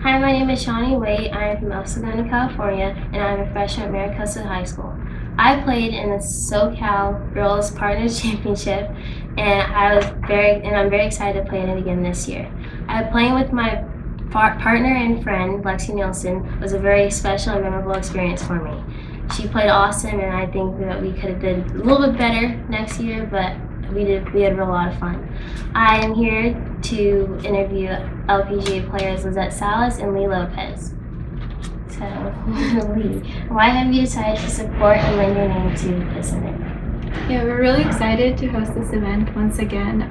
Hi, my name is Shawnee Wade. I am from El Segundo, California, and I'm a freshman at Maricosta High School. I played in the SoCal Girls Partners Championship, and I'm very excited to play in it again this year. Playing with my partner and friend Lexi Nielsen was a very special and memorable experience for me. She played awesome, and I think that we could have did a little bit better next year, but we had a lot of fun. I am here to interview LPGA players Lizette Salas and Lopez. So, Lee, why have you decided to support and lend your name to this event? Yeah, we're really excited to host this event once again.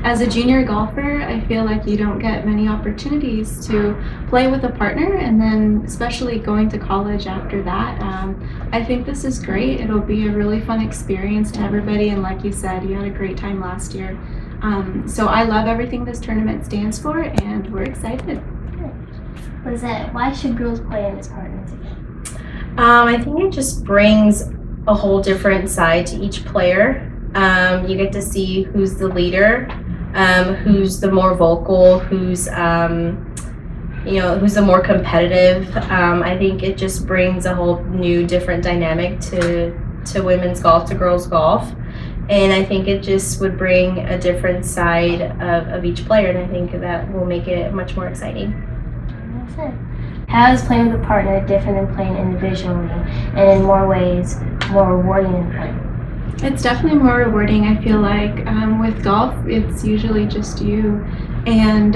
As a junior golfer, I feel like you don't get many opportunities to play with a partner, and then especially going to college after that. I think this is great. It'll be a really fun experience to everybody, and like you said, you had a great time last year. So I love everything this tournament stands for, and we're excited. Lizette, why should girls play in this partnership? I think it just brings a whole different side to each player. You get to see who's the leader, who's the more vocal, who's the more competitive. I think it just brings a whole new different dynamic to women's golf, to girls golf. And I think it just would bring a different side of each player, and I think that will make it much more exciting. That's it. How is playing with a partner different than playing individually, and in more ways more rewarding than playing? It's definitely more rewarding. I feel like with golf, it's usually just you, and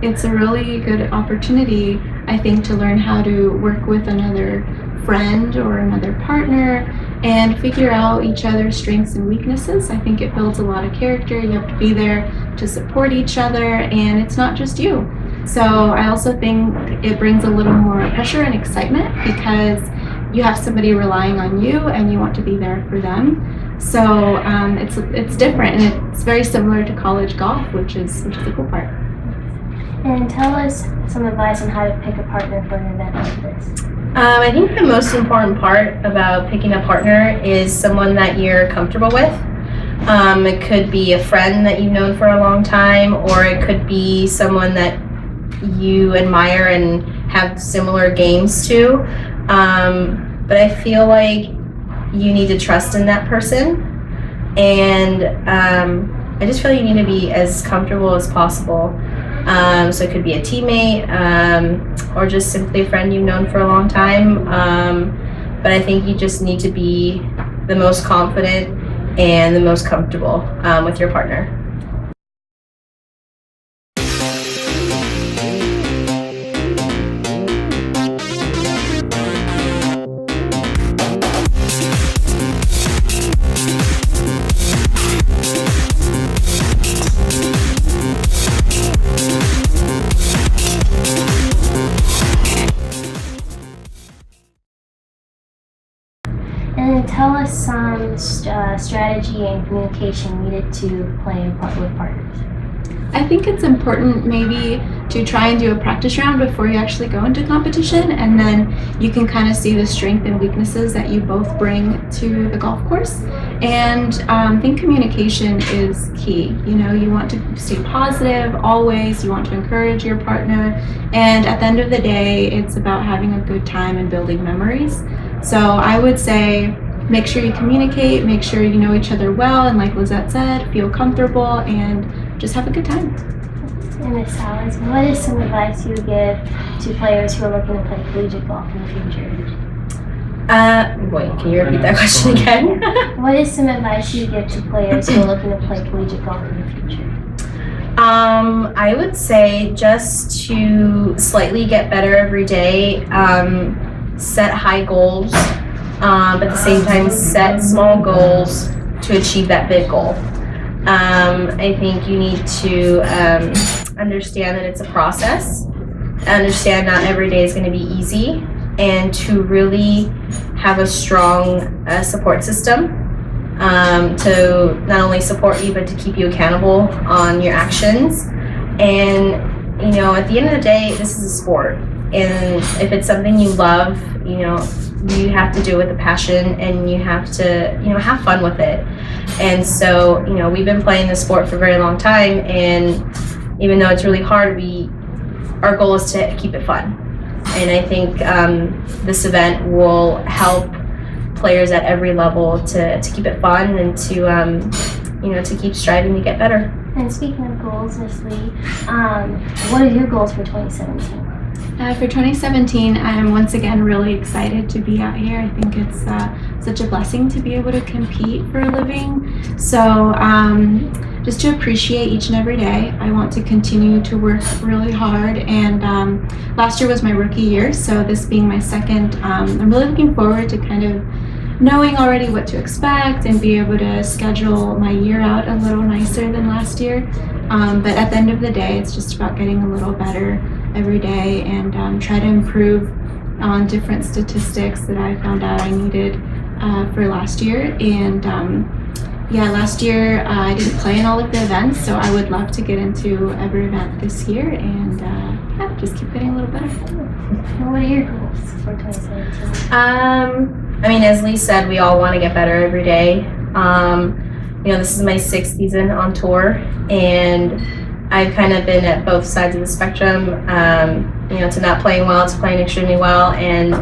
it's a really good opportunity, I think, to learn how to work with another friend or another partner and figure out each other's strengths and weaknesses. I think it builds a lot of character. You have to be there to support each other, and it's not just you. So I also think it brings a little more pressure and excitement because you have somebody relying on you and you want to be there for them. So it's different, and it's very similar to college golf, which is the cool part. And tell us some advice on how to pick a partner for an event like this. I think the most important part about picking a partner is someone that you're comfortable with. It could be a friend that you've known for a long time, or it could be someone that you admire and have similar games to. But I feel like you need to trust in that person, and I just feel you need to be as comfortable as possible. So it could be a teammate, or just simply a friend you've known for a long time. But I think you just need to be the most confident and the most comfortable with your partner. And tell us some strategy and communication needed to play with partners. I think it's important maybe to try and do a practice round before you actually go into competition, and then you can kind of see the strengths and weaknesses that you both bring to the golf course. And I think communication is key. You want to stay positive always, you want to encourage your partner, and at the end of the day, it's about having a good time and building memories. So I would say make sure you communicate, make sure you know each other well, and like Lizette said, feel comfortable and just have a good time. And Ms. Salas, what is some advice you would give to players who are looking to play collegiate golf in the future? Wait, can you repeat that question again? What is some advice you would give to players who are looking to play collegiate golf in the future? I would say just to slightly get better every day, set high goals, but at the same time set small goals to achieve that big goal. I think you need to understand that it's a process, understand not every day is going to be easy, and to really have a strong support system to not only support you but to keep you accountable on your actions. And at the end of the day, this is a sport, and if it's something you love, you have to do it with a passion, and you have to have fun with it. And so we've been playing this sport for a very long time, and even though it's really hard, we our goal is to keep it fun. And I think this event will help players at every level to keep it fun and to keep striving to get better. And speaking of goals, Miss Lee, what are your goals for 2017? For 2017, I'm once again really excited to be out here. I think it's such a blessing to be able to compete for a living. So just to appreciate each and every day, I want to continue to work really hard. And last year was my rookie year, so this being my second, I'm really looking forward to kind of knowing already what to expect and be able to schedule my year out a little nicer than last year. But at the end of the day, it's just about getting a little better every day and try to improve on different statistics that I found out I needed for last year. And last year I didn't play in all of the events, so I would love to get into every event this year and just keep getting a little better. What are your goals for 2017? I mean, as Lee said, we all want to get better every day. This is my 6th season on tour, and I've kind of been at both sides of the spectrum, to not playing well, to playing extremely well, and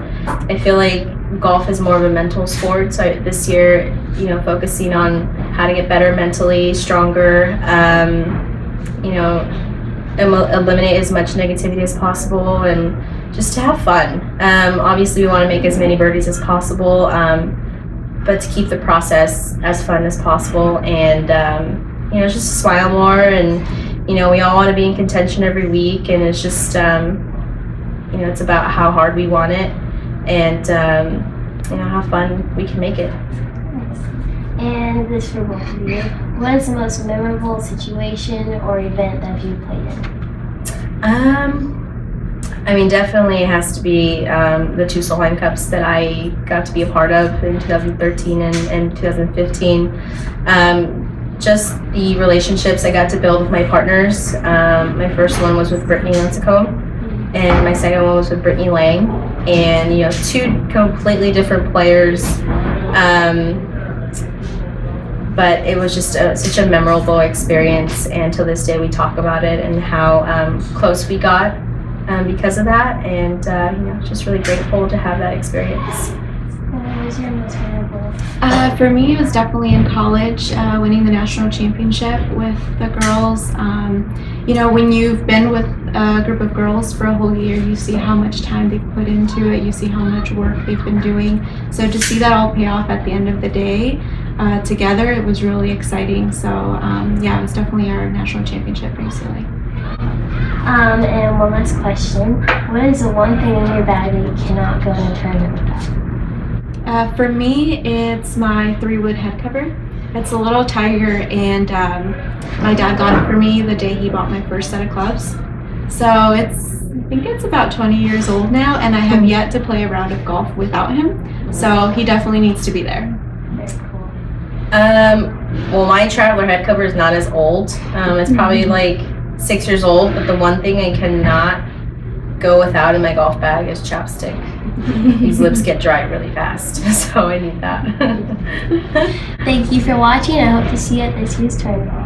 I feel like golf is more of a mental sport. So this year, focusing on how to get better mentally, stronger, eliminate as much negativity as possible, and just to have fun. Obviously, we want to make as many birdies as possible, but to keep the process as fun as possible, and just to smile more. And we all want to be in contention every week, and it's just it's about how hard we want it, and how fun we can make it. And this for both of you. What is the most memorable situation or event that you played in? Definitely it has to be the 2 Solheim Cups that I got to be a part of in 2013 and 2015. Just the relationships I got to build with my partners. My first one was with Brittany Lincecum, and my second one was with Brittany Lang. And 2 completely different players. But it was just such a memorable experience, and to this day we talk about it and how close we got because of that, and just really grateful to have that experience. What was your most memorable? For me, it was definitely in college, winning the national championship with the girls. When you've been with a group of girls for a whole year, you see how much time they've put into it, you see how much work they've been doing. So to see that all pay off at the end of the day, together, it was really exciting. So it was definitely our national championship recently. And one last question. What is the one thing in your bag that you cannot go in a tournament without? For me, it's my 3-wood head cover. It's a little tiger, and my dad got it for me the day he bought my first set of clubs. So I think it's about 20 years old now, and I have yet to play a round of golf without him. So he definitely needs to be there. Well, my traveler head cover is not as old. It's probably like 6 years old, but the one thing I cannot go without in my golf bag is chapstick. These lips get dry really fast, so I need that. Thank you for watching. I hope to see you at this year's tournament.